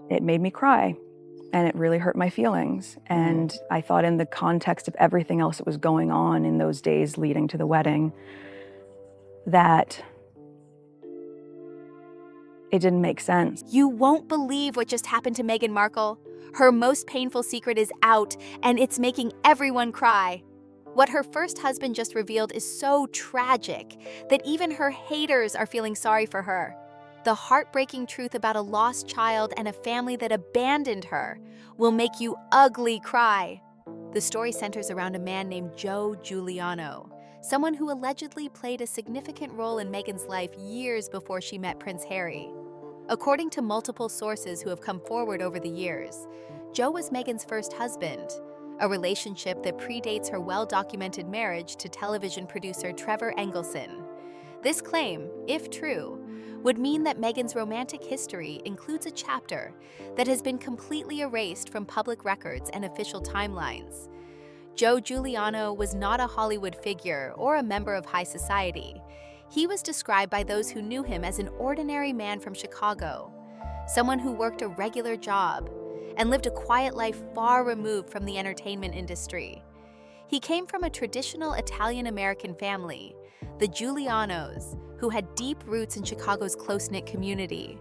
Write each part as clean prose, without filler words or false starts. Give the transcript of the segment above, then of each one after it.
it made me cry, and it really hurt my feelings. And I thought, in the context of everything else that was going on in those days leading to the wedding, that it didn't make sense. You won't believe what just happened to Meghan Markle. Her most painful secret is out, and it's making everyone cry. What her first husband just revealed is so tragic that even her haters are feeling sorry for her. The heartbreaking truth about a lost child and a family that abandoned her will make you ugly cry. The story centers around a man named Joe Giuliano, someone who allegedly played a significant role in Meghan's life years before she met Prince Harry. According to multiple sources who have come forward over the years, Joe was Meghan's first husband, a relationship that predates her well-documented marriage to television producer Trevor Engelson. This claim, if true, would mean that Meghan's romantic history includes a chapter that has been completely erased from public records and official timelines. Joe Giuliano was not a Hollywood figure or a member of high society. He was described by those who knew him as an ordinary man from Chicago, someone who worked a regular job and lived a quiet life far removed from the entertainment industry. He came from a traditional Italian-American family, the Giulianos, who had deep roots in Chicago's close-knit community.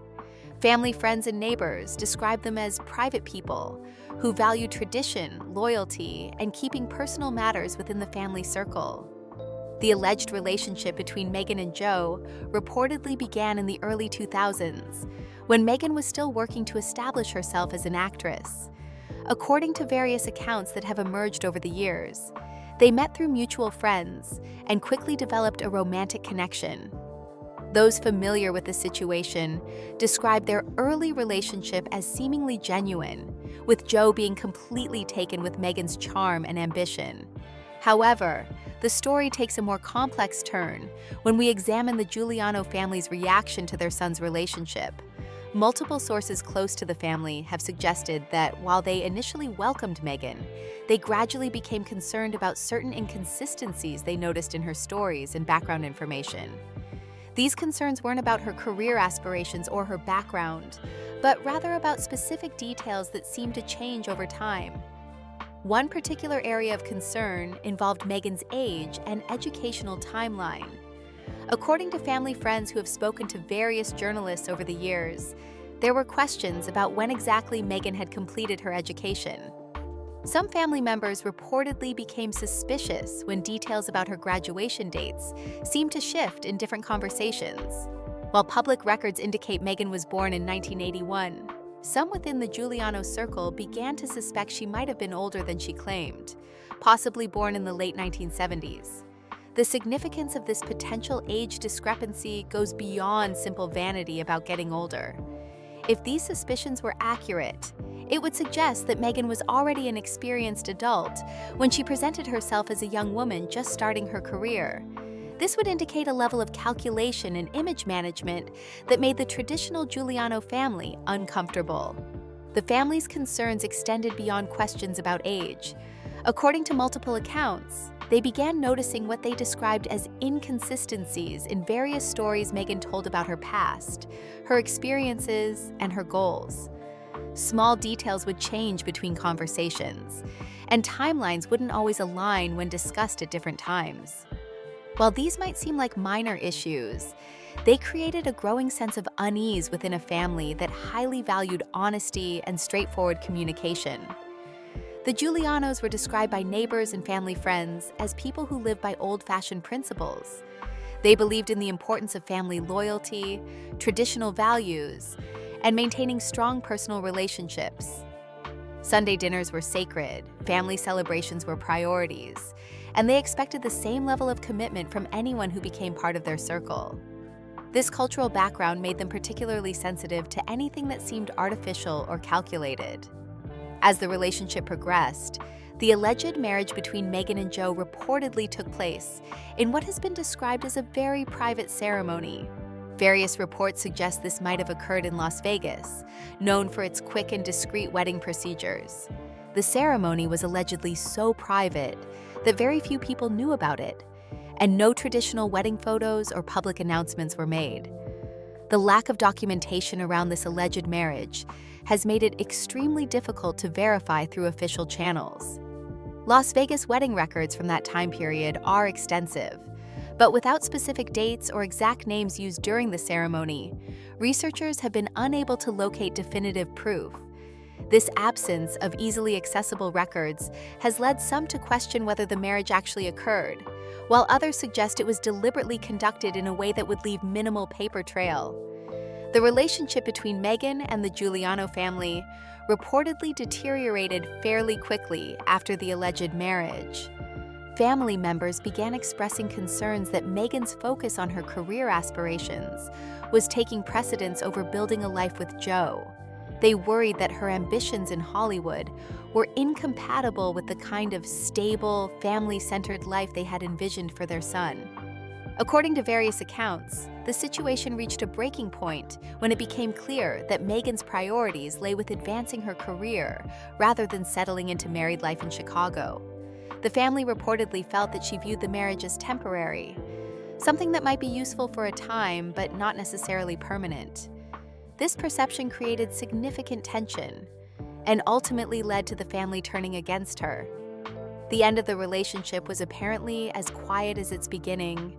Family, friends, and neighbors described them as private people who valued tradition, loyalty, and keeping personal matters within the family circle. The alleged relationship between Meghan and Joe reportedly began in the early 2000s, when Meghan was still working to establish herself as an actress. According to various accounts that have emerged over the years, they met through mutual friends and quickly developed a romantic connection. Those familiar with the situation described their early relationship as seemingly genuine, with Joe being completely taken with Meghan's charm and ambition. However, the story takes a more complex turn when we examine the Giuliano family's reaction to their son's relationship. Multiple sources close to the family have suggested that while they initially welcomed Meghan, they gradually became concerned about certain inconsistencies they noticed in her stories and background information. These concerns weren't about her career aspirations or her background, but rather about specific details that seemed to change over time. One particular area of concern involved Meghan's age and educational timeline. According to family friends who have spoken to various journalists over the years, there were questions about when exactly Meghan had completed her education. Some family members reportedly became suspicious when details about her graduation dates seemed to shift in different conversations. While public records indicate Meghan was born in 1981, some within the Giuliano circle began to suspect she might have been older than she claimed, possibly born in the late 1970s. The significance of this potential age discrepancy goes beyond simple vanity about getting older. If these suspicions were accurate, it would suggest that Meghan was already an experienced adult when she presented herself as a young woman just starting her career. This would indicate a level of calculation and image management that made the traditional Giuliano family uncomfortable. The family's concerns extended beyond questions about age. According to multiple accounts, they began noticing what they described as inconsistencies in various stories Meghan told about her past, her experiences, and her goals. Small details would change between conversations, and timelines wouldn't always align when discussed at different times. While these might seem like minor issues, they created a growing sense of unease within a family that highly valued honesty and straightforward communication. The Giulianos were described by neighbors and family friends as people who lived by old-fashioned principles. They believed in the importance of family loyalty, traditional values, and maintaining strong personal relationships. Sunday dinners were sacred, family celebrations were priorities, and they expected the same level of commitment from anyone who became part of their circle. This cultural background made them particularly sensitive to anything that seemed artificial or calculated. As the relationship progressed, the alleged marriage between Meghan and Joe reportedly took place in what has been described as a very private ceremony. Various reports suggest this might have occurred in Las Vegas, known for its quick and discreet wedding procedures. The ceremony was allegedly so private that very few people knew about it, and no traditional wedding photos or public announcements were made. The lack of documentation around this alleged marriage has made it extremely difficult to verify through official channels. Las Vegas wedding records from that time period are extensive, but without specific dates or exact names used during the ceremony, researchers have been unable to locate definitive proof. This absence of easily accessible records has led some to question whether the marriage actually occurred, while others suggest it was deliberately conducted in a way that would leave minimal paper trail. The relationship between Meghan and the Giuliano family reportedly deteriorated fairly quickly after the alleged marriage. Family members began expressing concerns that Meghan's focus on her career aspirations was taking precedence over building a life with Joe. They worried that her ambitions in Hollywood were incompatible with the kind of stable, family-centered life they had envisioned for their son. According to various accounts, the situation reached a breaking point when it became clear that Meghan's priorities lay with advancing her career rather than settling into married life in Chicago. The family reportedly felt that she viewed the marriage as temporary, something that might be useful for a time but not necessarily permanent. This perception created significant tension and ultimately led to the family turning against her. The end of the relationship was apparently as quiet as its beginning.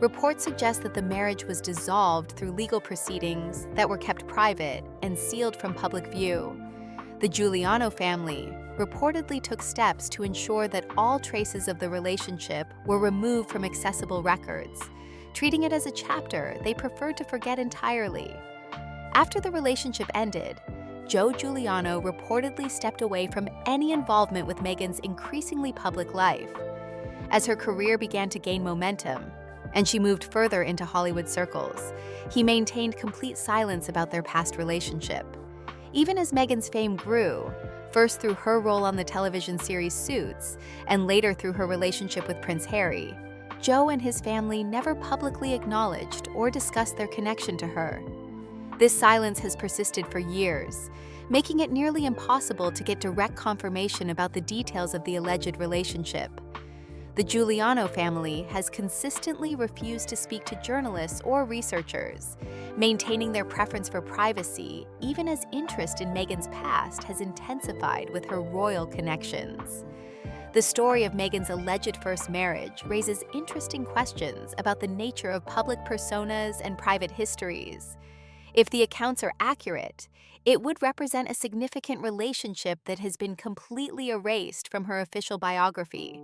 Reports suggest that the marriage was dissolved through legal proceedings that were kept private and sealed from public view. The Giuliano family reportedly took steps to ensure that all traces of the relationship were removed from accessible records, treating it as a chapter they preferred to forget entirely. After the relationship ended, Joe Giuliano reportedly stepped away from any involvement with Meghan's increasingly public life. As her career began to gain momentum, and she moved further into Hollywood circles, he maintained complete silence about their past relationship. Even as Meghan's fame grew, first through her role on the television series Suits, and later through her relationship with Prince Harry, Joe and his family never publicly acknowledged or discussed their connection to her. This silence has persisted for years, making it nearly impossible to get direct confirmation about the details of the alleged relationship. The Giuliano family has consistently refused to speak to journalists or researchers, maintaining their preference for privacy even as interest in Meghan's past has intensified with her royal connections. The story of Meghan's alleged first marriage raises interesting questions about the nature of public personas and private histories. If the accounts are accurate, it would represent a significant relationship that has been completely erased from her official biography.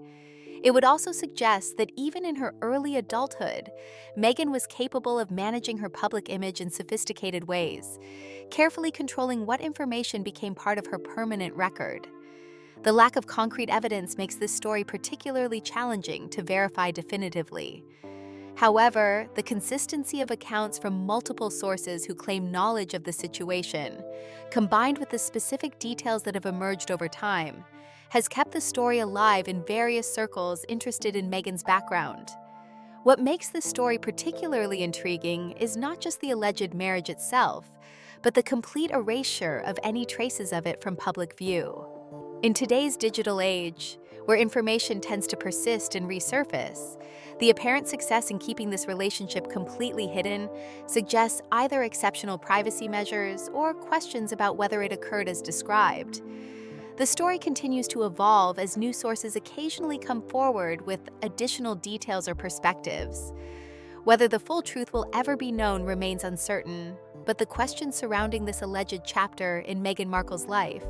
It would also suggest that even in her early adulthood, Meghan was capable of managing her public image in sophisticated ways, carefully controlling what information became part of her permanent record. The lack of concrete evidence makes this story particularly challenging to verify definitively. However, the consistency of accounts from multiple sources who claim knowledge of the situation, combined with the specific details that have emerged over time, has kept the story alive in various circles interested in Meghan's background. What makes this story particularly intriguing is not just the alleged marriage itself, but the complete erasure of any traces of it from public view. In today's digital age, where information tends to persist and resurface, the apparent success in keeping this relationship completely hidden suggests either exceptional privacy measures or questions about whether it occurred as described. The story continues to evolve as new sources occasionally come forward with additional details or perspectives. Whether the full truth will ever be known remains uncertain, but the questions surrounding this alleged chapter in Meghan Markle's life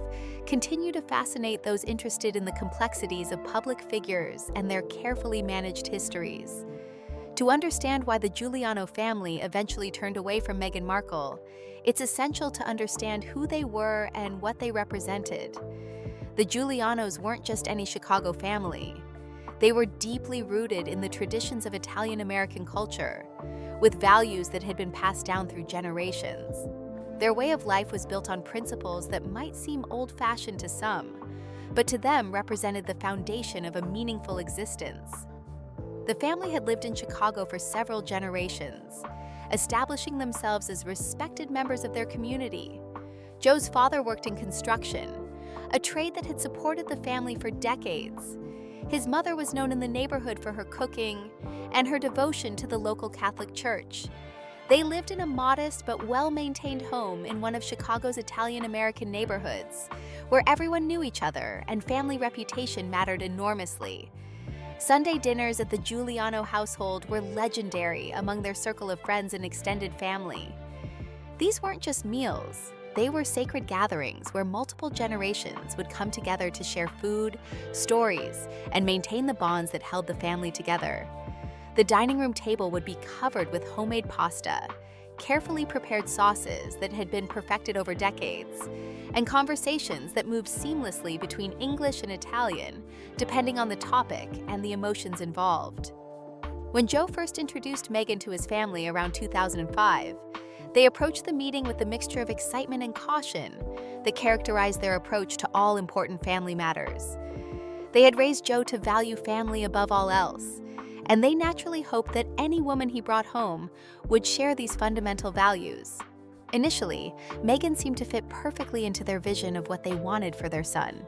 continue to fascinate those interested in the complexities of public figures and their carefully managed histories. To understand why the Giuliano family eventually turned away from Meghan Markle, it's essential to understand who they were and what they represented. The Giulianos weren't just any Chicago family. They were deeply rooted in the traditions of Italian-American culture, with values that had been passed down through generations. Their way of life was built on principles that might seem old-fashioned to some, but to them represented the foundation of a meaningful existence. The family had lived in Chicago for several generations, establishing themselves as respected members of their community. Joe's father worked in construction, a trade that had supported the family for decades. His mother was known in the neighborhood for her cooking and her devotion to the local Catholic Church. They lived in a modest but well-maintained home in one of Chicago's Italian-American neighborhoods, where everyone knew each other and family reputation mattered enormously. Sunday dinners at the Giuliano household were legendary among their circle of friends and extended family. These weren't just meals. They were sacred gatherings where multiple generations would come together to share food, stories, and maintain the bonds that held the family together. The dining room table would be covered with homemade pasta, carefully prepared sauces that had been perfected over decades, and conversations that moved seamlessly between English and Italian, depending on the topic and the emotions involved. When Joe first introduced Meghan to his family around 2005, they approached the meeting with the mixture of excitement and caution that characterized their approach to all important family matters. They had raised Joe to value family above all else, and they naturally hoped that any woman he brought home would share these fundamental values. Initially, Meghan seemed to fit perfectly into their vision of what they wanted for their son.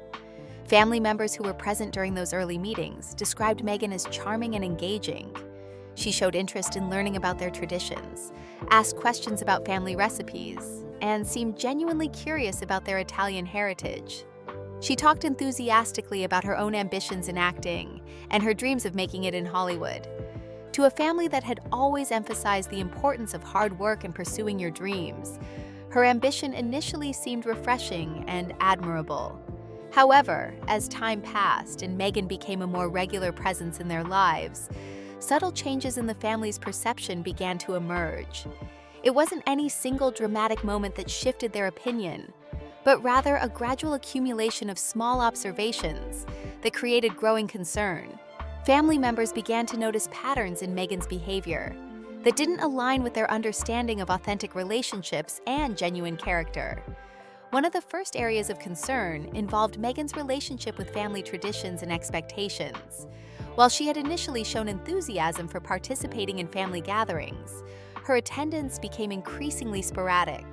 Family members who were present during those early meetings described Meghan as charming and engaging. She showed interest in learning about their traditions, asked questions about family recipes, and seemed genuinely curious about their Italian heritage. She talked enthusiastically about her own ambitions in acting and her dreams of making it in Hollywood. To a family that had always emphasized the importance of hard work and pursuing your dreams, her ambition initially seemed refreshing and admirable. However, as time passed and Meghan became a more regular presence in their lives, subtle changes in the family's perception began to emerge. It wasn't any single dramatic moment that shifted their opinion, but rather a gradual accumulation of small observations that created growing concern. Family members began to notice patterns in Meghan's behavior that didn't align with their understanding of authentic relationships and genuine character. One of the first areas of concern involved Meghan's relationship with family traditions and expectations. While she had initially shown enthusiasm for participating in family gatherings, her attendance became increasingly sporadic.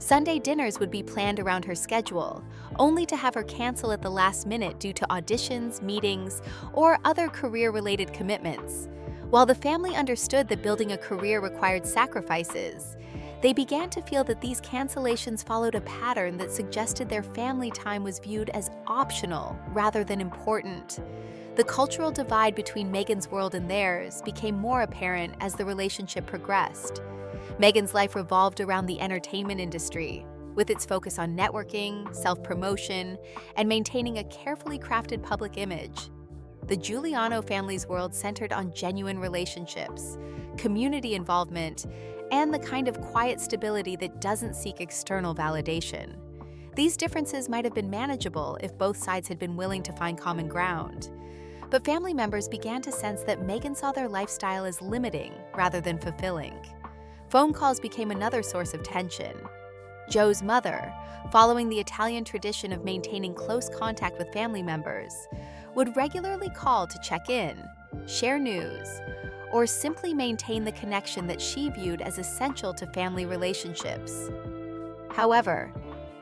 Sunday dinners would be planned around her schedule, only to have her cancel at the last minute due to auditions, meetings, or other career-related commitments. While the family understood that building a career required sacrifices, they began to feel that these cancellations followed a pattern that suggested their family time was viewed as optional rather than important. The cultural divide between Meghan's world and theirs became more apparent as the relationship progressed. Meghan's life revolved around the entertainment industry, with its focus on networking, self-promotion, and maintaining a carefully crafted public image. The Giuliano family's world centered on genuine relationships, community involvement, and the kind of quiet stability that doesn't seek external validation. These differences might have been manageable if both sides had been willing to find common ground. But family members began to sense that Meghan saw their lifestyle as limiting rather than fulfilling. Phone calls became another source of tension. Joe's mother, following the Italian tradition of maintaining close contact with family members, would regularly call to check in, share news, or simply maintain the connection that she viewed as essential to family relationships. However,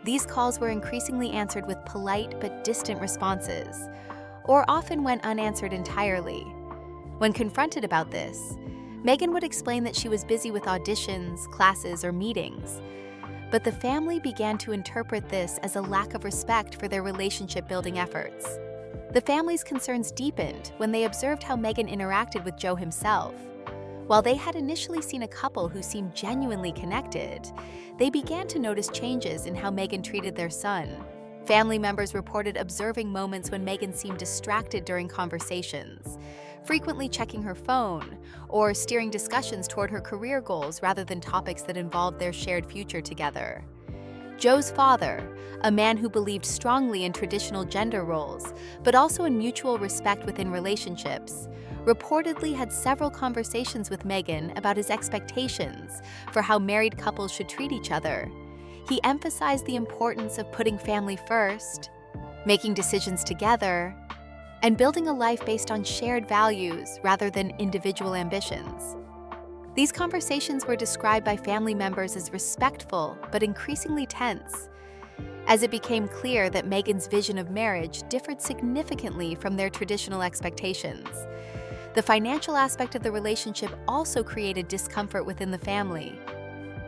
these calls were increasingly answered with polite but distant responses, or often went unanswered entirely. When confronted about this, Meghan would explain that she was busy with auditions, classes, or meetings, but the family began to interpret this as a lack of respect for their relationship-building efforts. The family's concerns deepened when they observed how Meghan interacted with Joe himself. While they had initially seen a couple who seemed genuinely connected, they began to notice changes in how Meghan treated their son. Family members reported observing moments when Meghan seemed distracted during conversations, frequently checking her phone, or steering discussions toward her career goals rather than topics that involved their shared future together. Joe's father, a man who believed strongly in traditional gender roles, but also in mutual respect within relationships, reportedly had several conversations with Meghan about his expectations for how married couples should treat each other. He emphasized the importance of putting family first, making decisions together, and building a life based on shared values rather than individual ambitions. These conversations were described by family members as respectful but increasingly tense, as it became clear that Meghan's vision of marriage differed significantly from their traditional expectations. The financial aspect of the relationship also created discomfort within the family.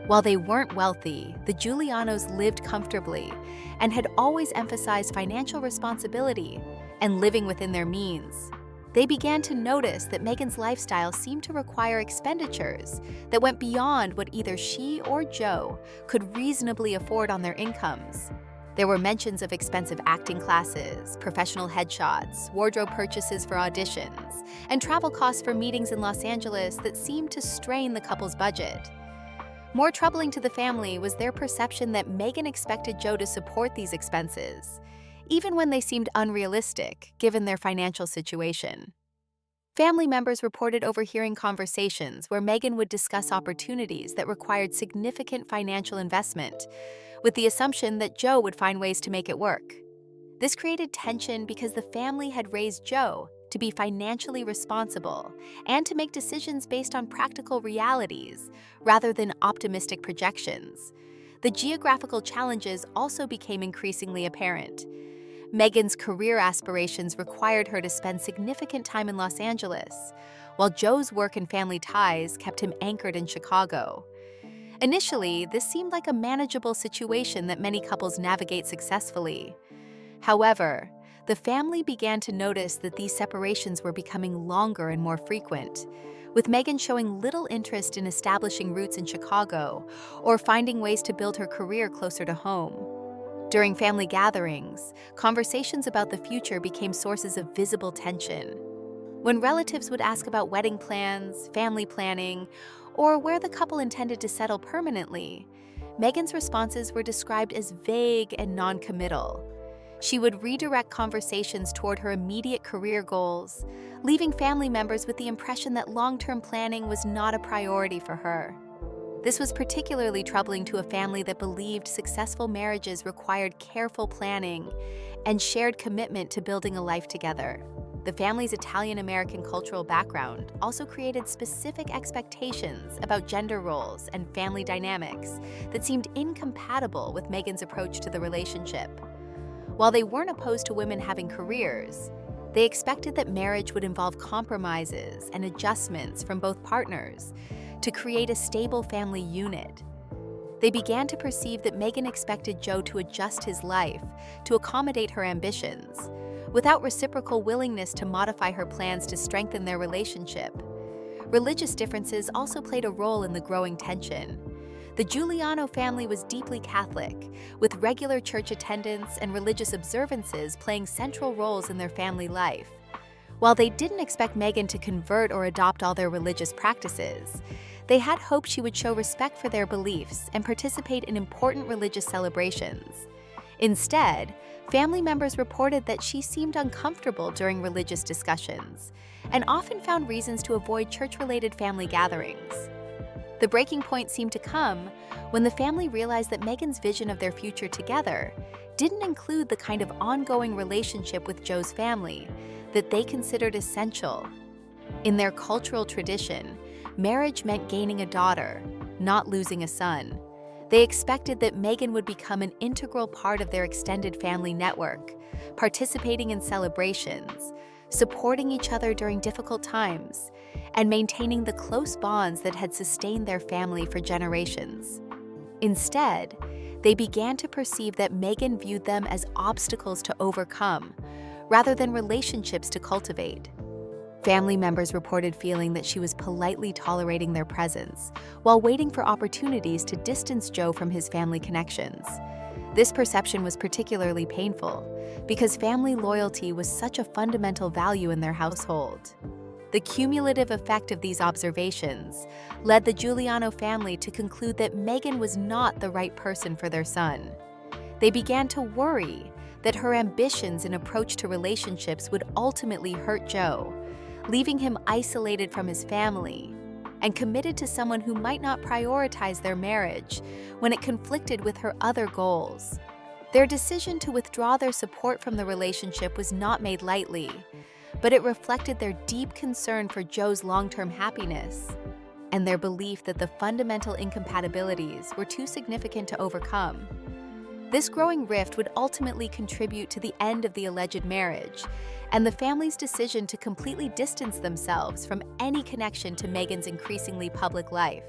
While they weren't wealthy, the Giulianos lived comfortably and had always emphasized financial responsibility and living within their means. They began to notice that Meghan's lifestyle seemed to require expenditures that went beyond what either she or Joe could reasonably afford on their incomes. There were mentions of expensive acting classes, professional headshots, wardrobe purchases for auditions, and travel costs for meetings in Los Angeles that seemed to strain the couple's budget. More troubling to the family was their perception that Meghan expected Joe to support these expenses, even when they seemed unrealistic given their financial situation. Family members reported overhearing conversations where Meghan would discuss opportunities that required significant financial investment, with the assumption that Joe would find ways to make it work. This created tension because the family had raised Joe to be financially responsible and to make decisions based on practical realities rather than optimistic projections. The geographical challenges also became increasingly apparent. Meghan's career aspirations required her to spend significant time in Los Angeles, while Joe's work and family ties kept him anchored in Chicago. Initially, this seemed like a manageable situation that many couples navigate successfully. However, the family began to notice that these separations were becoming longer and more frequent, with Meghan showing little interest in establishing roots in Chicago or finding ways to build her career closer to home. During family gatherings, conversations about the future became sources of visible tension. When relatives would ask about wedding plans, family planning, or where the couple intended to settle permanently, Meghan's responses were described as vague and non-committal. She would redirect conversations toward her immediate career goals, leaving family members with the impression that long-term planning was not a priority for her. This was particularly troubling to a family that believed successful marriages required careful planning and shared commitment to building a life together. The family's Italian-American cultural background also created specific expectations about gender roles and family dynamics that seemed incompatible with Meghan's approach to the relationship. While they weren't opposed to women having careers, they expected that marriage would involve compromises and adjustments from both partners to create a stable family unit. They began to perceive that Meghan expected Joe to adjust his life to accommodate her ambitions, without reciprocal willingness to modify her plans to strengthen their relationship. Religious differences also played a role in the growing tension. The Giuliano family was deeply Catholic, with regular church attendance and religious observances playing central roles in their family life. While they didn't expect Meghan to convert or adopt all their religious practices, they had hoped she would show respect for their beliefs and participate in important religious celebrations. Instead, family members reported that she seemed uncomfortable during religious discussions and often found reasons to avoid church-related family gatherings. The breaking point seemed to come when the family realized that Meghan's vision of their future together didn't include the kind of ongoing relationship with Joe's family that they considered essential. In their cultural tradition, marriage meant gaining a daughter, not losing a son. They expected that Meghan would become an integral part of their extended family network, participating in celebrations, supporting each other during difficult times, and maintaining the close bonds that had sustained their family for generations. Instead, they began to perceive that Meghan viewed them as obstacles to overcome, rather than relationships to cultivate. Family members reported feeling that she was politely tolerating their presence, while waiting for opportunities to distance Joe from his family connections. This perception was particularly painful, because family loyalty was such a fundamental value in their household. The cumulative effect of these observations led the Giuliano family to conclude that Meghan was not the right person for their son. They began to worry that her ambitions and approach to relationships would ultimately hurt Joe, leaving him isolated from his family and committed to someone who might not prioritize their marriage when it conflicted with her other goals. Their decision to withdraw their support from the relationship was not made lightly, but it reflected their deep concern for Joe's long-term happiness and their belief that the fundamental incompatibilities were too significant to overcome. This growing rift would ultimately contribute to the end of the alleged marriage and the family's decision to completely distance themselves from any connection to Meghan's increasingly public life.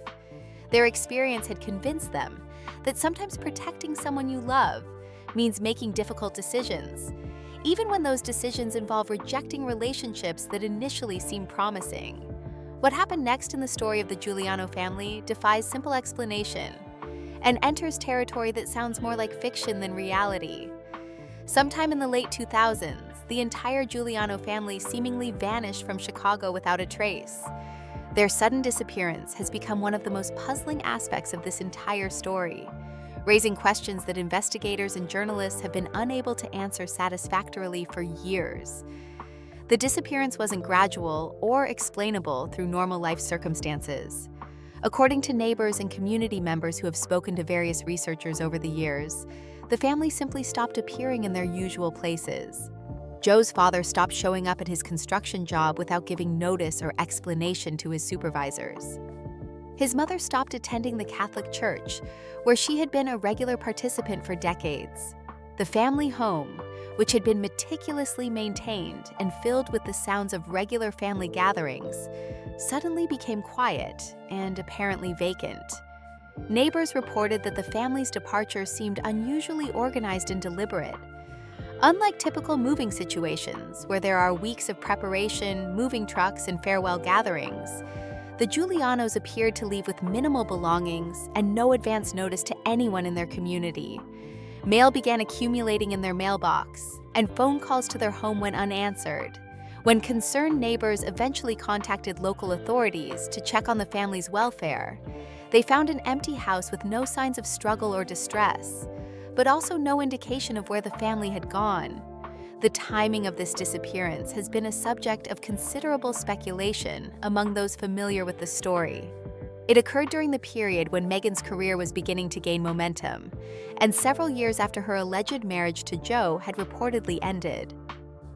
Their experience had convinced them that sometimes protecting someone you love means making difficult decisions, even when those decisions involve rejecting relationships that initially seem promising. What happened next in the story of the Giuliano family defies simple explanation and enters territory that sounds more like fiction than reality. Sometime in the late 2000s, the entire Giuliano family seemingly vanished from Chicago without a trace. Their sudden disappearance has become one of the most puzzling aspects of this entire story, raising questions that investigators and journalists have been unable to answer satisfactorily for years. The disappearance wasn't gradual or explainable through normal life circumstances. According to neighbors and community members who have spoken to various researchers over the years, the family simply stopped appearing in their usual places. Joe's father stopped showing up at his construction job without giving notice or explanation to his supervisors. His mother stopped attending the Catholic Church, where she had been a regular participant for decades. The family home, which had been meticulously maintained and filled with the sounds of regular family gatherings, suddenly became quiet and apparently vacant. Neighbors reported that the family's departure seemed unusually organized and deliberate. Unlike typical moving situations, where there are weeks of preparation, moving trucks, and farewell gatherings, the Giulianos appeared to leave with minimal belongings and no advance notice to anyone in their community. Mail began accumulating in their mailbox, and phone calls to their home went unanswered. When concerned neighbors eventually contacted local authorities to check on the family's welfare, they found an empty house with no signs of struggle or distress, but also no indication of where the family had gone. The timing of this disappearance has been a subject of considerable speculation among those familiar with the story. It occurred during the period when Meghan's career was beginning to gain momentum, and several years after her alleged marriage to Joe had reportedly ended.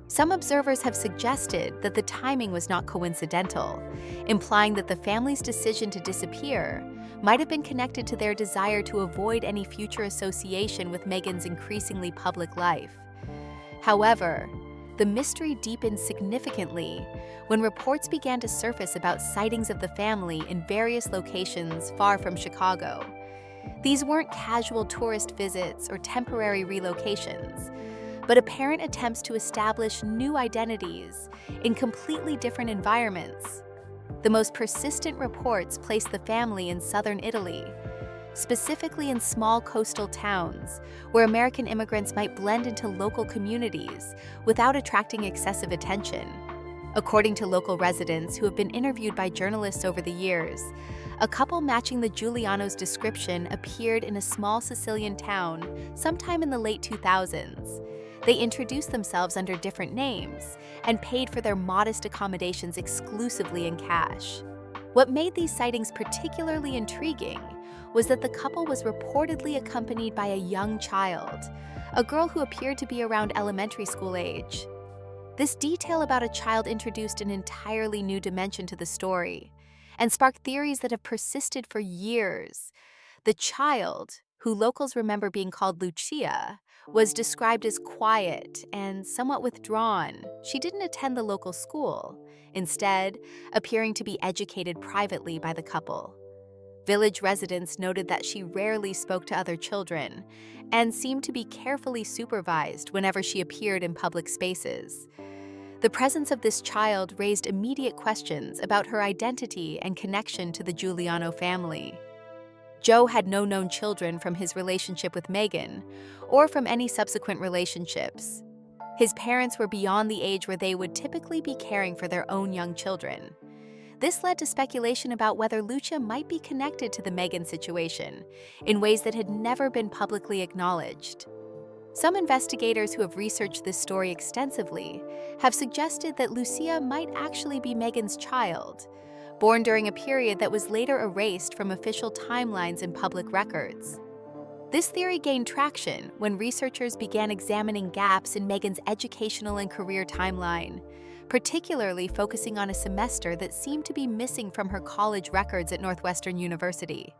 Some observers have suggested that the timing was not coincidental, implying that the family's decision to disappear might have been connected to their desire to avoid any future association with Meghan's increasingly public life. However, the mystery deepened significantly when reports began to surface about sightings of the family in various locations far from Chicago. These weren't casual tourist visits or temporary relocations, but apparent attempts to establish new identities in completely different environments. The most persistent reports placed the family in southern Italy, specifically in small coastal towns where American immigrants might blend into local communities without attracting excessive attention. According to local residents who have been interviewed by journalists over the years, a couple matching the Giuliano's description appeared in a small Sicilian town sometime in the late 2000s. They introduced themselves under different names and paid for their modest accommodations exclusively in cash. What made these sightings particularly intriguing was that the couple was reportedly accompanied by a young child, a girl who appeared to be around elementary school age. This detail about a child introduced an entirely new dimension to the story and sparked theories that have persisted for years. The child, who locals remember being called Lucia, was described as quiet and somewhat withdrawn. She didn't attend the local school, instead appearing to be educated privately by the couple. Village residents noted that she rarely spoke to other children and seemed to be carefully supervised whenever she appeared in public spaces. The presence of this child raised immediate questions about her identity and connection to the Giuliano family. Joe had no known children from his relationship with Meghan or from any subsequent relationships. His parents were beyond the age where they would typically be caring for their own young children. This led to speculation about whether Lucia might be connected to the Meghan situation in ways that had never been publicly acknowledged. Some investigators who have researched this story extensively have suggested that Lucia might actually be Meghan's child, born during a period that was later erased from official timelines and public records. This theory gained traction when researchers began examining gaps in Meghan's educational and career timeline, particularly focusing on a semester that seemed to be missing from her college records at Northwestern University.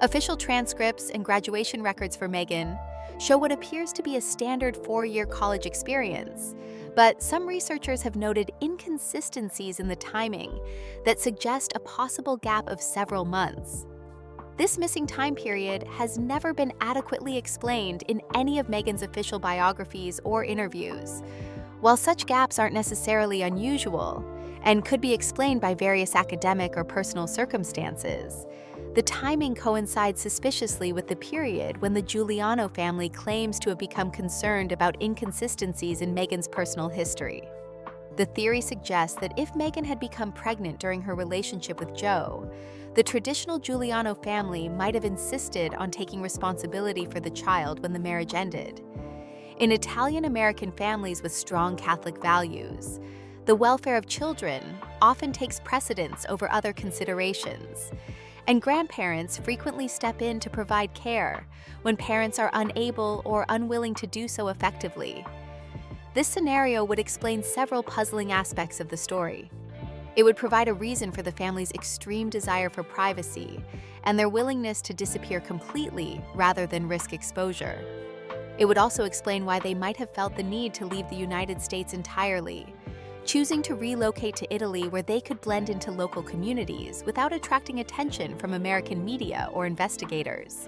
Official transcripts and graduation records for Meghan show what appears to be a standard 4-year college experience, but some researchers have noted inconsistencies in the timing that suggest a possible gap of several months. This missing time period has never been adequately explained in any of Meghan's official biographies or interviews. While such gaps aren't necessarily unusual and could be explained by various academic or personal circumstances, the timing coincides suspiciously with the period when the Giuliano family claims to have become concerned about inconsistencies in Meghan's personal history. The theory suggests that if Meghan had become pregnant during her relationship with Joe, the traditional Giuliano family might have insisted on taking responsibility for the child when the marriage ended. In Italian-American families with strong Catholic values, the welfare of children often takes precedence over other considerations, and grandparents frequently step in to provide care when parents are unable or unwilling to do so effectively. This scenario would explain several puzzling aspects of the story. It would provide a reason for the family's extreme desire for privacy and their willingness to disappear completely rather than risk exposure. It would also explain why they might have felt the need to leave the United States entirely, choosing to relocate to Italy where they could blend into local communities without attracting attention from American media or investigators.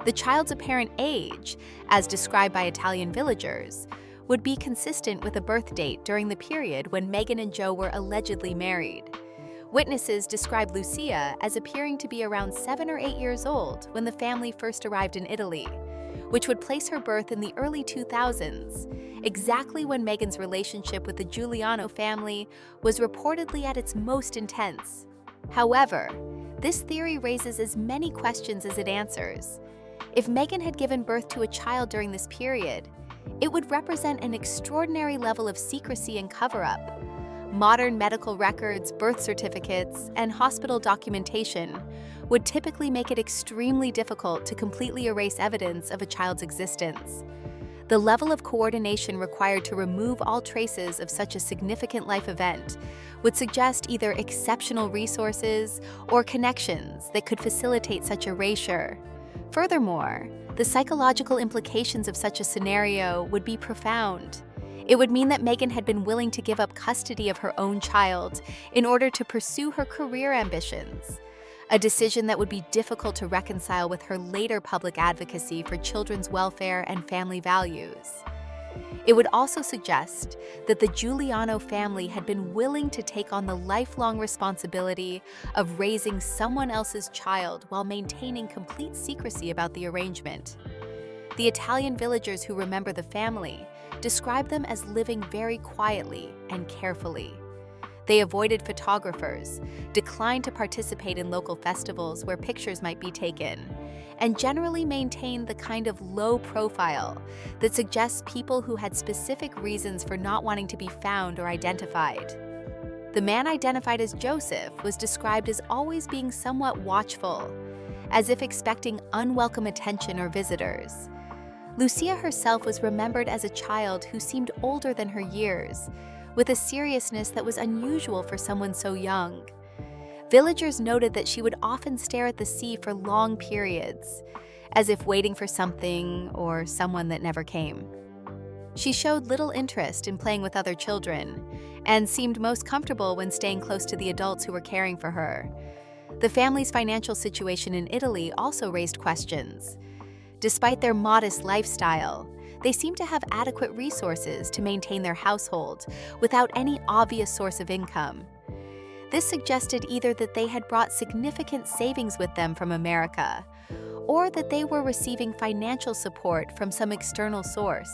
The child's apparent age, as described by Italian villagers, would be consistent with a birth date during the period when Meghan and Joe were allegedly married. Witnesses described Lucia as appearing to be around 7 or 8 years old when the family first arrived in Italy, which would place her birth in the early 2000s, exactly when Meghan's relationship with the Giuliano family was reportedly at its most intense. However, this theory raises as many questions as it answers. If Meghan had given birth to a child during this period, it would represent an extraordinary level of secrecy and cover-up. Modern medical records, birth certificates, and hospital documentation would typically make it extremely difficult to completely erase evidence of a child's existence. The level of coordination required to remove all traces of such a significant life event would suggest either exceptional resources or connections that could facilitate such erasure. Furthermore, the psychological implications of such a scenario would be profound. It would mean that Meghan had been willing to give up custody of her own child in order to pursue her career ambitions, a decision that would be difficult to reconcile with her later public advocacy for children's welfare and family values. It would also suggest that the Giuliano family had been willing to take on the lifelong responsibility of raising someone else's child while maintaining complete secrecy about the arrangement. The Italian villagers who remember the family describe them as living very quietly and carefully. They avoided photographers, declined to participate in local festivals where pictures might be taken, and generally maintained the kind of low profile that suggests people who had specific reasons for not wanting to be found or identified. The man identified as Joseph was described as always being somewhat watchful, as if expecting unwelcome attention or visitors. Lucia herself was remembered as a child who seemed older than her years, with a seriousness that was unusual for someone so young. Villagers noted that she would often stare at the sea for long periods, as if waiting for something or someone that never came. She showed little interest in playing with other children, and seemed most comfortable when staying close to the adults who were caring for her. The family's financial situation in Italy also raised questions. Despite their modest lifestyle, they seemed to have adequate resources to maintain their household without any obvious source of income. This suggested either that they had brought significant savings with them from America, or that they were receiving financial support from some external source.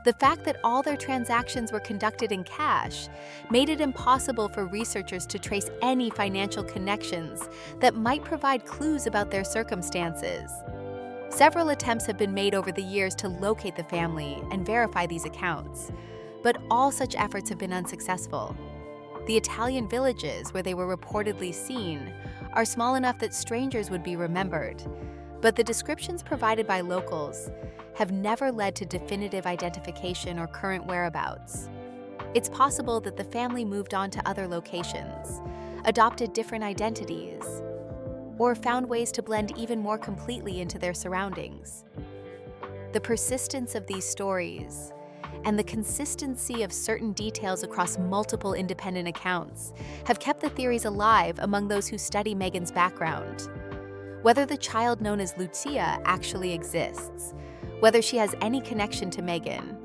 The fact that all their transactions were conducted in cash made it impossible for researchers to trace any financial connections that might provide clues about their circumstances. Several attempts have been made over the years to locate the family and verify these accounts, but all such efforts have been unsuccessful. The Italian villages where they were reportedly seen are small enough that strangers would be remembered, but the descriptions provided by locals have never led to definitive identification or current whereabouts. It's possible that the family moved on to other locations, adopted different identities, or found ways to blend even more completely into their surroundings. the persistence of these stories, and the consistency of certain details across multiple independent accounts have kept the theories alive among those who study Meghan's background. Whether the child known as Lucia actually exists, whether she has any connection to Meghan,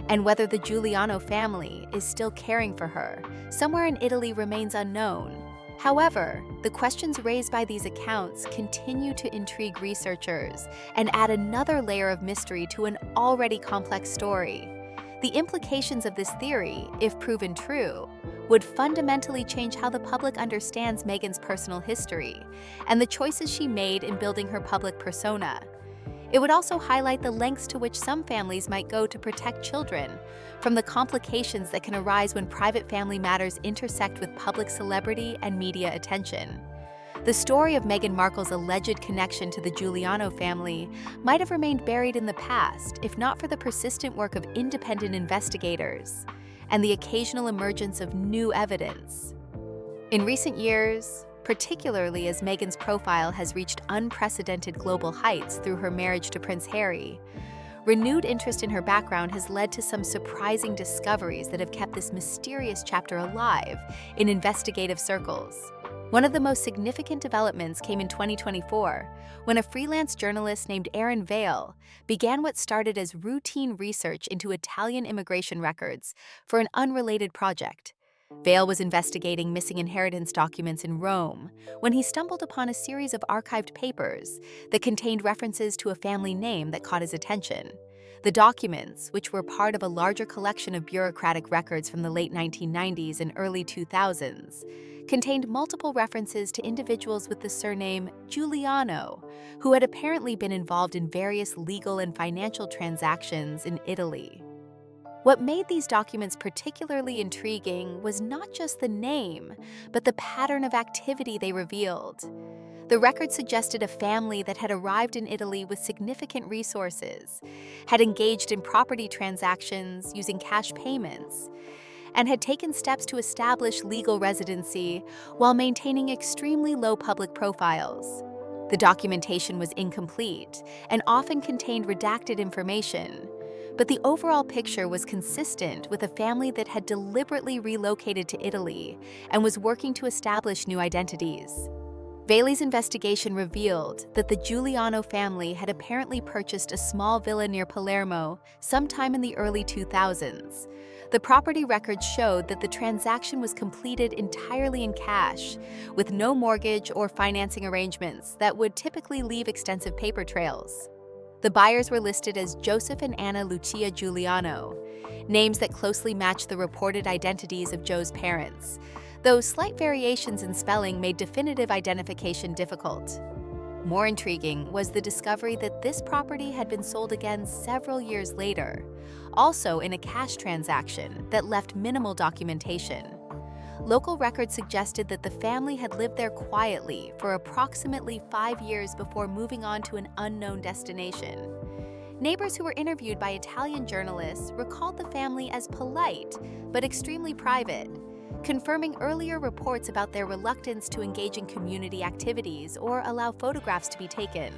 and whether the Giuliano family is still caring for her somewhere in Italy remains unknown. However, the questions raised by these accounts continue to intrigue researchers and add another layer of mystery to an already complex story. The implications of this theory, if proven true, would fundamentally change how the public understands Meghan's personal history and the choices she made in building her public persona. It would also highlight the lengths to which some families might go to protect children from the complications that can arise when private family matters intersect with public celebrity and media attention. The story of Meghan Markle's alleged connection to the Giuliano family might have remained buried in the past if not for the persistent work of independent investigators and the occasional emergence of new evidence. In recent years, particularly as Meghan's profile has reached unprecedented global heights through her marriage to Prince Harry, renewed interest in her background has led to some surprising discoveries that have kept this mysterious chapter alive in investigative circles. One of the most significant developments came in 2024, when a freelance journalist named Aaron Vale began what started as routine research into Italian immigration records for an unrelated project. Vale was investigating missing inheritance documents in Rome when he stumbled upon a series of archived papers that contained references to a family name that caught his attention. The documents, which were part of a larger collection of bureaucratic records from the late 1990s and early 2000s, contained multiple references to individuals with the surname Giuliano, who had apparently been involved in various legal and financial transactions in Italy. What made these documents particularly intriguing was not just the name, but the pattern of activity they revealed. The record suggested a family that had arrived in Italy with significant resources, had engaged in property transactions using cash payments, and had taken steps to establish legal residency while maintaining extremely low public profiles. The documentation was incomplete and often contained redacted information, but the overall picture was consistent with a family that had deliberately relocated to Italy and was working to establish new identities. Vale's investigation revealed that the Giuliano family had apparently purchased a small villa near Palermo sometime in the early 2000s. The property records showed that the transaction was completed entirely in cash, with no mortgage or financing arrangements that would typically leave extensive paper trails. The buyers were listed as Joseph and Anna Lucia Giuliano, names that closely matched the reported identities of Joe's parents, though slight variations in spelling made definitive identification difficult. More intriguing was the discovery that this property had been sold again several years later, also in a cash transaction that left minimal documentation. Local records suggested that the family had lived there quietly for approximately 5 years before moving on to an unknown destination. Neighbors who were interviewed by Italian journalists recalled the family as polite but extremely private, confirming earlier reports about their reluctance to engage in community activities or allow photographs to be taken.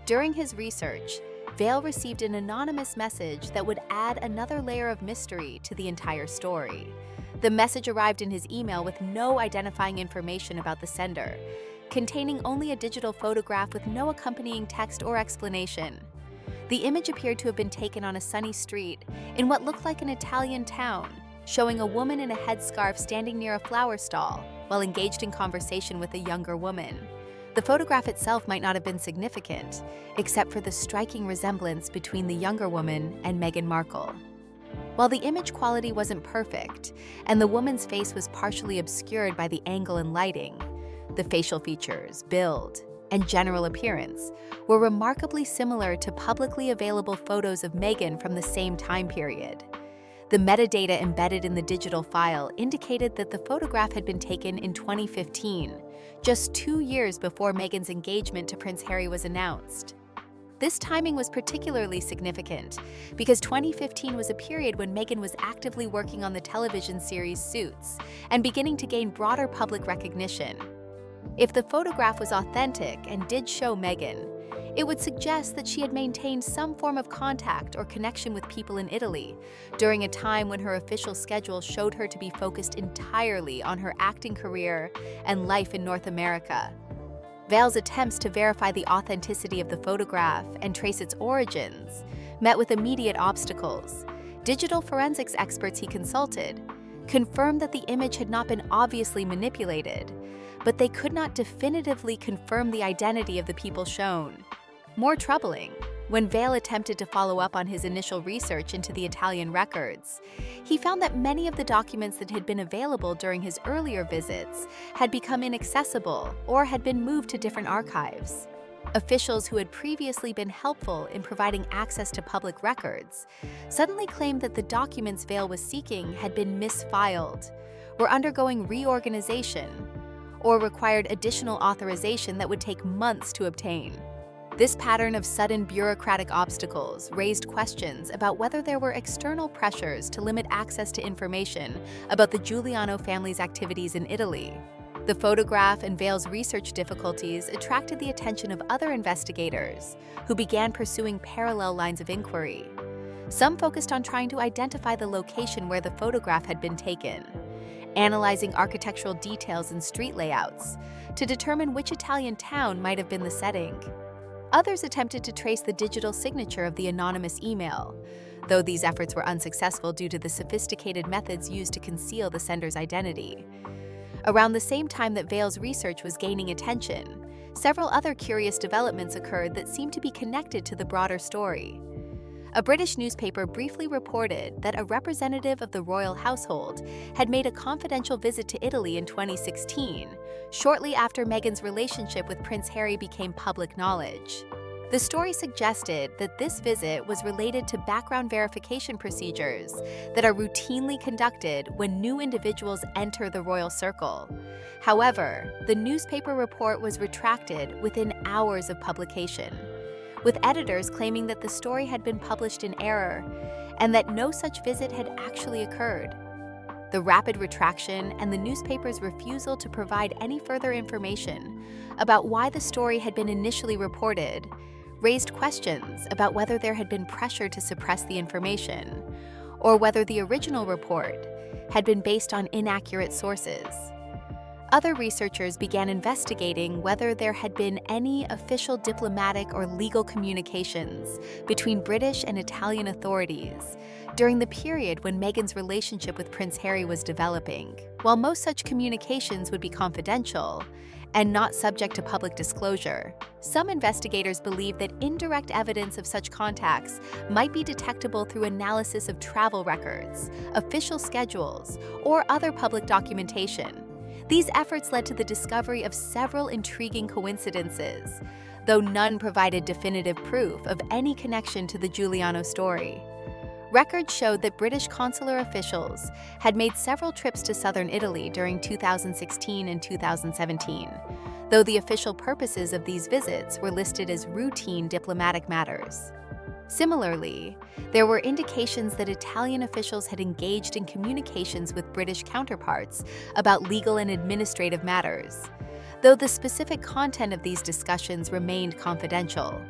During his research, Vale received an anonymous message that would add another layer of mystery to the entire story. The message arrived in his email with no identifying information about the sender, containing only a digital photograph with no accompanying text or explanation. The image appeared to have been taken on a sunny street in what looked like an Italian town, showing a woman in a headscarf standing near a flower stall while engaged in conversation with a younger woman. The photograph itself might not have been significant, except for the striking resemblance between the younger woman and Meghan Markle. While the image quality wasn't perfect, and the woman's face was partially obscured by the angle and lighting, the facial features, build, and general appearance were remarkably similar to publicly available photos of Meghan from the same time period. The metadata embedded in the digital file indicated that the photograph had been taken in 2015, just 2 years before Meghan's engagement to Prince Harry was announced. This timing was particularly significant because 2015 was a period when Meghan was actively working on the television series Suits and beginning to gain broader public recognition. If the photograph was authentic and did show Meghan, It would suggest that she had maintained some form of contact or connection with people in Italy during a time when her official schedule showed her to be focused entirely on her acting career and life in North America. Vale's attempts to verify the authenticity of the photograph and trace its origins met with immediate obstacles. Digital forensics experts he consulted confirmed that the image had not been obviously manipulated, but they could not definitively confirm the identity of the people shown. More troubling, when Vale attempted to follow up on his initial research into the Italian records, he found that many of the documents that had been available during his earlier visits had become inaccessible or had been moved to different archives. Officials who had previously been helpful in providing access to public records suddenly claimed that the documents Vale was seeking had been misfiled, were undergoing reorganization, or required additional authorization that would take months to obtain. This pattern of sudden bureaucratic obstacles raised questions about whether there were external pressures to limit access to information about the Giuliano family's activities in Italy. The photograph and Vale's research difficulties attracted the attention of other investigators, who began pursuing parallel lines of inquiry. Some focused on trying to identify the location where the photograph had been taken, analyzing architectural details and street layouts to determine which Italian town might have been the setting. Others attempted to trace the digital signature of the anonymous email, though these efforts were unsuccessful due to the sophisticated methods used to conceal the sender's identity. Around the same time that Vale's research was gaining attention, several other curious developments occurred that seemed to be connected to the broader story. A British newspaper briefly reported that a representative of the royal household had made a confidential visit to Italy in 2016, shortly after Meghan's relationship with Prince Harry became public knowledge. The story suggested that this visit was related to background verification procedures that are routinely conducted when new individuals enter the royal circle. However, the newspaper report was retracted within hours of publication, with editors claiming that the story had been published in error and that no such visit had actually occurred. The rapid retraction and the newspaper's refusal to provide any further information about why the story had been initially reported raised questions about whether there had been pressure to suppress the information, or whether the original report had been based on inaccurate sources. Other researchers began investigating whether there had been any official diplomatic or legal communications between British and Italian authorities during the period when Meghan's relationship with Prince Harry was developing. While most such communications would be confidential and not subject to public disclosure, some investigators believe that indirect evidence of such contacts might be detectable through analysis of travel records, official schedules, or other public documentation. These efforts led to the discovery of several intriguing coincidences, though none provided definitive proof of any connection to the Giuliano story. Records showed that British consular officials had made several trips to southern Italy during 2016 and 2017, though the official purposes of these visits were listed as routine diplomatic matters. Similarly, there were indications that Italian officials had engaged in communications with British counterparts about legal and administrative matters, though the specific content of these discussions remained confidential.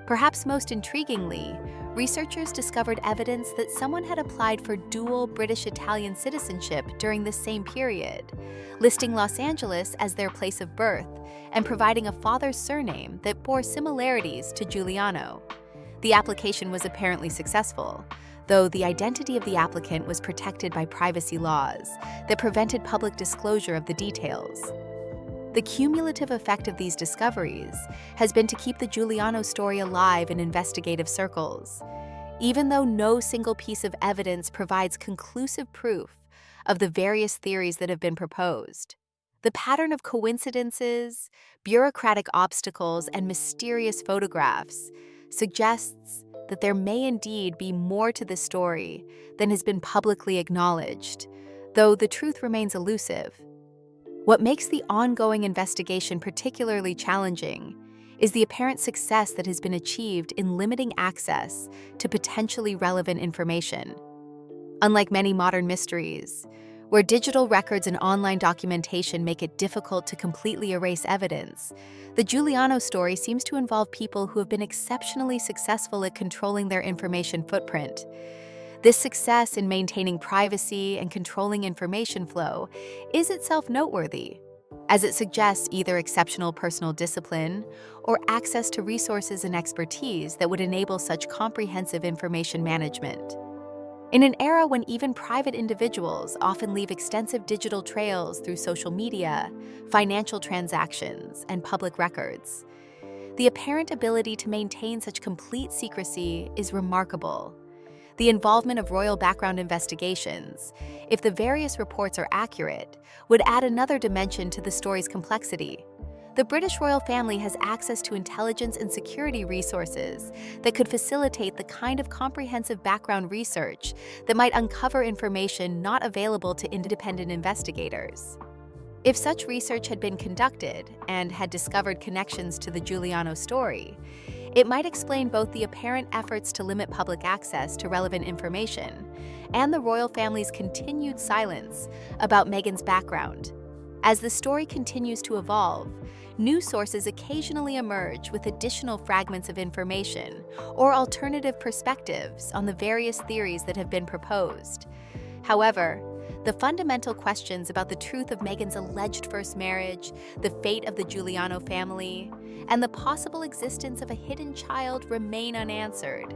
Perhaps most intriguingly, researchers discovered evidence that someone had applied for dual British-Italian citizenship during the same period, listing Los Angeles as their place of birth and providing a father's surname that bore similarities to Giuliano. The application was apparently successful, though the identity of the applicant was protected by privacy laws that prevented public disclosure of the details. The cumulative effect of these discoveries has been to keep the Giuliano story alive in investigative circles, even though no single piece of evidence provides conclusive proof of the various theories that have been proposed. The pattern of coincidences, bureaucratic obstacles, and mysterious photographs suggests that there may indeed be more to this story than has been publicly acknowledged, though the truth remains elusive. What makes the ongoing investigation particularly challenging is the apparent success that has been achieved in limiting access to potentially relevant information. Unlike many modern mysteries, Where digital records and online documentation make it difficult to completely erase evidence, the Giuliano story seems to involve people who have been exceptionally successful at controlling their information footprint. This success in maintaining privacy and controlling information flow is itself noteworthy, as it suggests either exceptional personal discipline or access to resources and expertise that would enable such comprehensive information management. In an era when even private individuals often leave extensive digital trails through social media, financial transactions, and public records, the apparent ability to maintain such complete secrecy is remarkable. The involvement of royal background investigations, if the various reports are accurate, would add another dimension to the story's complexity. The British royal family has access to intelligence and security resources that could facilitate the kind of comprehensive background research that might uncover information not available to independent investigators. If such research had been conducted and had discovered connections to the Giuliano story, it might explain both the apparent efforts to limit public access to relevant information and the royal family's continued silence about Meghan's background. As the story continues to evolve, new sources occasionally emerge with additional fragments of information or alternative perspectives on the various theories that have been proposed. However, the fundamental questions about the truth of Meghan's alleged first marriage, the fate of the Giuliano family, and the possible existence of a hidden child remain unanswered.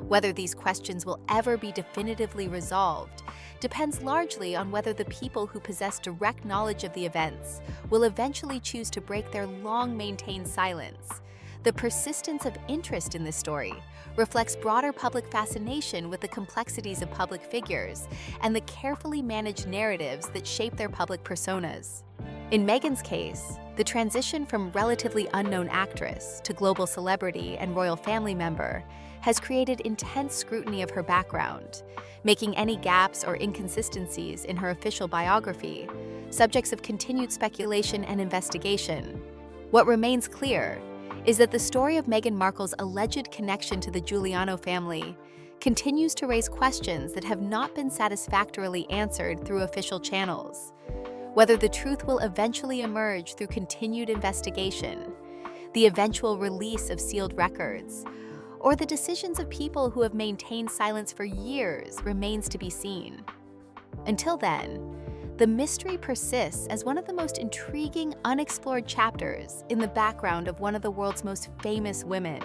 Whether these questions will ever be definitively resolved depends largely on whether the people who possess direct knowledge of the events will eventually choose to break their long-maintained silence. The persistence of interest in this story reflects broader public fascination with the complexities of public figures and the carefully managed narratives that shape their public personas. In Meghan's case, the transition from relatively unknown actress to global celebrity and royal family member has created intense scrutiny of her background, making any gaps or inconsistencies in her official biography subjects of continued speculation and investigation. What remains clear is that the story of Meghan Markle's alleged connection to the Giuliano family continues to raise questions that have not been satisfactorily answered through official channels. Whether the truth will eventually emerge through continued investigation, the eventual release of sealed records, or the decisions of people who have maintained silence for years remains to be seen. Until then, the mystery persists as one of the most intriguing, unexplored chapters in the background of one of the world's most famous women.